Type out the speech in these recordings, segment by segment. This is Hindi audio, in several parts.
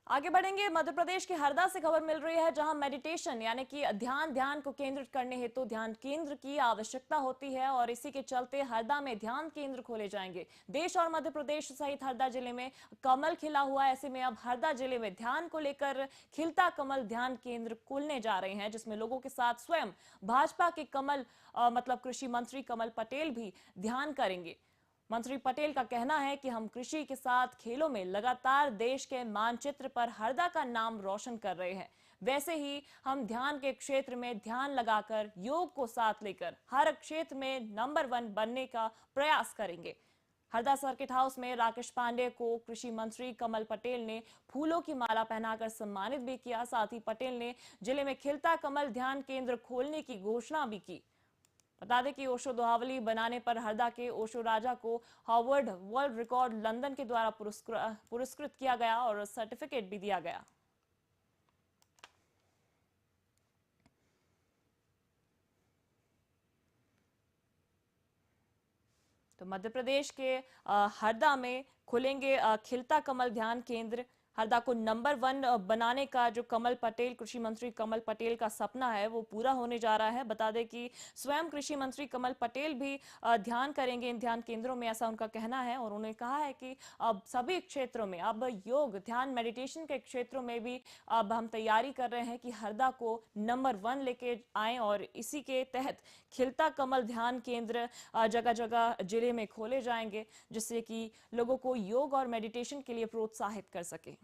आगे बढ़ेंगे। मध्य प्रदेश के हरदा से खबर मिल रही है, जहां मेडिटेशन यानी कि ध्यान को केंद्रित करने हेतु ध्यान केंद्र की आवश्यकता होती है और इसी के चलते हरदा में ध्यान केंद्र खोले जाएंगे। देश और मध्य प्रदेश सहित हरदा जिले में कमल खिला हुआ है। ऐसे में अब हरदा जिले में ध्यान को लेकर खिलता कमल ध्यान केंद्र खुलने जा रहे हैं, जिसमें लोगों के साथ स्वयं भाजपा के मतलब कृषि मंत्री कमल पटेल भी ध्यान करेंगे। मंत्री पटेल का कहना है कि हम कृषि के साथ खेलों में लगातार देश के मानचित्र पर हरदा का नाम रोशन कर रहे हैं। वैसे ही हम ध्यान के क्षेत्र में ध्यान लगाकर योग को साथ लेकर हर क्षेत्र में नंबर 1 बनने का प्रयास करेंगे। हरदा सर्किट हाउस में राकेश पांडे को कृषि मंत्री कमल पटेल ने फूलों की माला पहनाकर सम्मानित भी किया। साथ ही पटेल ने जिले में खिलता कमल ध्यान केंद्र खोलने की घोषणा भी की। बता दें कि ओशो दोहावली बनाने पर हरदा के ओशो राजा को हार्वर्ड वर्ल्ड रिकॉर्ड लंदन के द्वारा पुरस्कृत किया गया और सर्टिफिकेट भी दिया गया। तो मध्य प्रदेश के हरदा में खुलेंगे खिलता कमल ध्यान केंद्र। हरदा को नंबर 1 बनाने का जो कृषि मंत्री कमल पटेल का सपना है वो पूरा होने जा रहा है। बता दें कि स्वयं कृषि मंत्री कमल पटेल भी ध्यान करेंगे इन ध्यान केंद्रों में, ऐसा उनका कहना है। और उन्होंने कहा है कि अब सभी क्षेत्रों में अब योग ध्यान मेडिटेशन के क्षेत्रों में भी अब हम तैयारी कर रहे हैं कि हरदा को नंबर 1 लेके आए और इसी के तहत खिलता कमल ध्यान केंद्र जगह जगह जिले में खोले जाएंगे, जिससे कि लोगों को योग और मेडिटेशन के लिए प्रोत्साहित कर सके।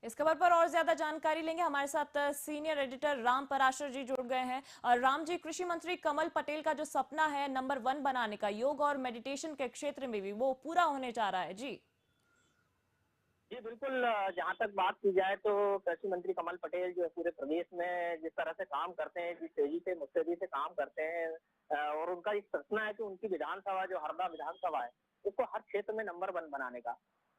इस खबर पर और ज्यादा जानकारी लेंगे। हमारे साथ सीनियर एडिटर राम पराशर जी जुड़ गए हैं। और राम जी, कृषि मंत्री कमल पटेल का जो सपना है नंबर 1 बनाने का योग और मेडिटेशन के क्षेत्र में भी, वो पूरा होने जा रहा है। जी जी बिल्कुल। जहाँ तक बात की जाए तो कृषि मंत्री कमल पटेल जो है पूरे प्रदेश में जिस तरह से काम करते हैं, जिस तेजी से मुस्तैदी से काम करते हैं, और उनका एक सपना है कि उनकी विधानसभा जो हरदा विधानसभा है उसको हर क्षेत्र में नंबर 1 बनाने का,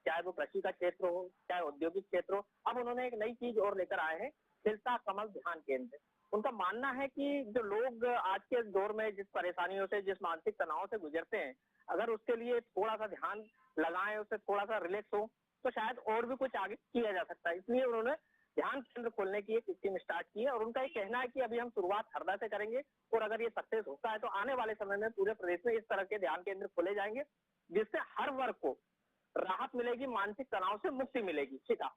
चाहे वो कृषि का क्षेत्र हो चाहे औद्योगिक क्षेत्र हो। अब उन्होंने एक नई चीज और लेकर आए हैं, खिलता कमल ध्यान केंद्र। उनका मानना है कि जो लोग आज के दौर में जिस परेशानियों से, जिस मानसिक तनाव से गुजरते हैं, अगर उसके लिए थोड़ा सा ध्यान लगाएं, उससे थोड़ा सा रिलैक्स हो, तो शायद और भी कुछ आगे किया जा सकता है। इसलिए उन्होंने ध्यान केंद्र खोलने की एक स्कीम स्टार्ट की है और उनका ये कहना है कि अभी हम शुरुआत हरदा से करेंगे और अगर ये सक्सेस होता है तो आने वाले समय में पूरे प्रदेश में इस तरह के ध्यान केंद्र खोले जाएंगे, जिससे हर वर्ग को राहत मिलेगी, मानसिक तनाव से मुक्ति मिलेगी। सीधा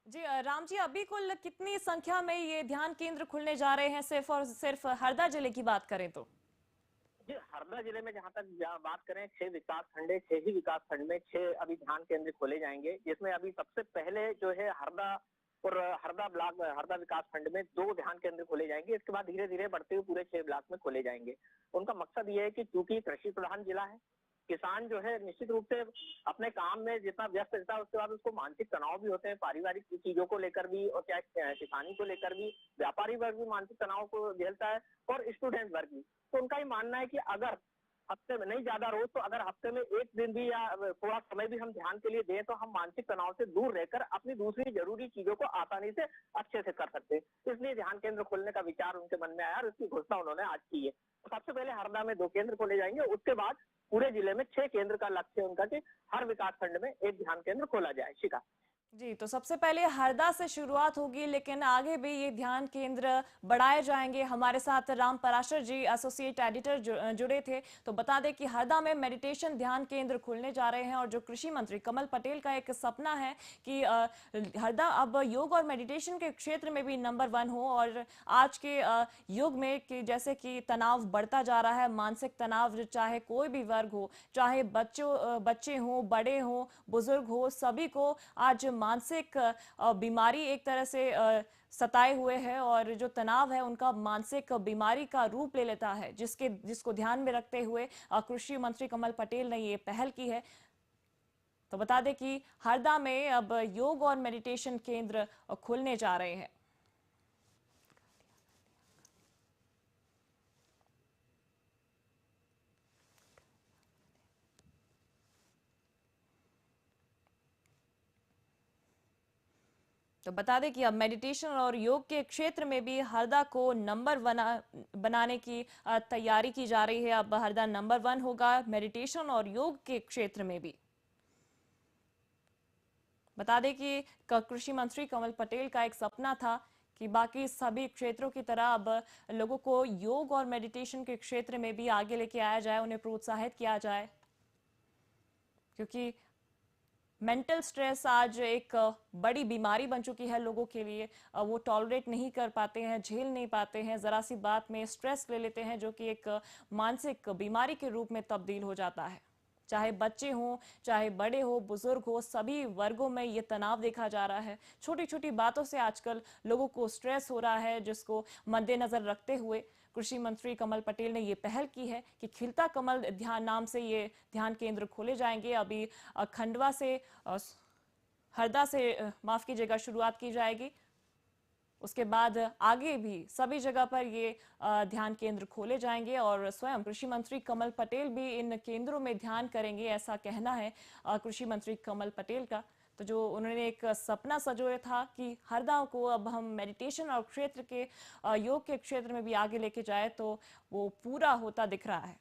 जी राम जी, अभी कुल कितनी संख्या में ये ध्यान केंद्र खुलने जा रहे हैं, सिर्फ और सिर्फ हरदा जिले की बात करें तो? जी, हरदा जिले में जहाँ तक बात करें, 6 विकास खंड है, 6 ही विकास खंड में 6 अभी ध्यान केंद्र खोले जाएंगे, जिसमें अभी सबसे पहले जो है हरदा और हरदा ब्लॉक, हरदा विकास खंड में 2 ध्यान केंद्र खोले जाएंगे। इसके बाद धीरे धीरे बढ़ते हुए पूरे 6 ब्लॉक में खोले जाएंगे। उनका मकसद ये है कि चूंकि कृषि प्रधान जिला है, किसान जो है निश्चित रूप से अपने काम में जितना व्यस्त रहता है, उसके बाद उसको मानसिक तनाव भी होते हैं, पारिवारिक चीजों को लेकर भी और चाहे किसानी को लेकर भी, व्यापारी वर्ग भी मानसिक तनाव को झेलता है और स्टूडेंट वर्ग भी। तो उनका ये मानना है कि अगर हफ्ते में, नहीं ज्यादा रोज, तो अगर हफ्ते में एक दिन भी या थोड़ा समय भी हम ध्यान के लिए दें तो हम मानसिक तनाव से दूर रहकर अपनी दूसरी जरूरी चीजों को आसानी से अच्छे से कर सकते हैं। इसलिए ध्यान केंद्र खोलने का विचार उनके मन में आया और उसकी घोषणा उन्होंने आज की है। तो सबसे पहले हरदा में 2 केंद्र खोले जाएंगे, उसके बाद पूरे जिले में 6 केंद्र का लक्ष्य उनका कि हर विकास खंड में एक ध्यान केंद्र खोला जाए। शिखा जी, तो सबसे पहले हरदा से शुरुआत होगी, लेकिन आगे भी ये ध्यान केंद्र बढ़ाए जाएंगे। हमारे साथ राम पराशर जी एसोसिएट एडिटर जुड़े थे। तो बता दें कि हरदा में मेडिटेशन ध्यान केंद्र खुलने जा रहे हैं और जो कृषि मंत्री कमल पटेल का एक सपना है कि हरदा अब योग और मेडिटेशन के क्षेत्र में भी नंबर 1 हो। और आज के युग में कि जैसे कि तनाव बढ़ता जा रहा है, मानसिक तनाव, चाहे कोई भी वर्ग हो, चाहे बच्चे हों, बड़े हों, बुजुर्ग हो, सभी को आज मानसिक बीमारी एक तरह से सताए हुए है और जो तनाव है उनका मानसिक बीमारी का रूप ले लेता है, जिसको ध्यान में रखते हुए कृषि मंत्री कमल पटेल ने ये पहल की है। तो बता दें कि हरदा में अब योग और मेडिटेशन केंद्र खुलने जा रहे हैं। तो बता दें कि अब मेडिटेशन और योग के क्षेत्र में भी हरदा को नंबर बनाने की तैयारी की जा रही है। अब हरदा नंबर 1 होगा मेडिटेशन और योग के क्षेत्र में भी। बता दें कि कृषि मंत्री कमल पटेल का एक सपना था कि बाकी सभी क्षेत्रों की तरह अब लोगों को योग और मेडिटेशन के क्षेत्र में भी आगे लेके आया जाए, उन्हें प्रोत्साहित किया जाए, क्योंकि मेंटल स्ट्रेस आज एक बड़ी बीमारी बन चुकी है लोगों के लिए। वो टॉलरेट नहीं कर पाते हैं, झेल नहीं पाते हैं, जरा सी बात में स्ट्रेस ले लेते हैं, जो कि एक मानसिक बीमारी के रूप में तब्दील हो जाता है। चाहे बच्चे हों, चाहे बड़े हो, बुजुर्ग हो, सभी वर्गों में ये तनाव देखा जा रहा है। छोटी छोटी बातों से आजकल लोगों को स्ट्रेस हो रहा है, जिसको मद्देनजर रखते हुए कृषि मंत्री कमल पटेल ने ये पहल की है कि खिलता कमल ध्यान नाम से ये ध्यान केंद्र खोले जाएंगे। अभी खंडवा से हरदा से माफ कीजिएगा शुरुआत की जाएगी, उसके बाद आगे भी सभी जगह पर ये ध्यान केंद्र खोले जाएंगे और स्वयं कृषि मंत्री कमल पटेल भी इन केंद्रों में ध्यान करेंगे, ऐसा कहना है कृषि मंत्री कमल पटेल का। तो जो उन्होंने एक सपना सजोया था कि हरदा को अब हम मेडिटेशन और क्षेत्र के योग के क्षेत्र में भी आगे लेके जाए, तो वो पूरा होता दिख रहा है।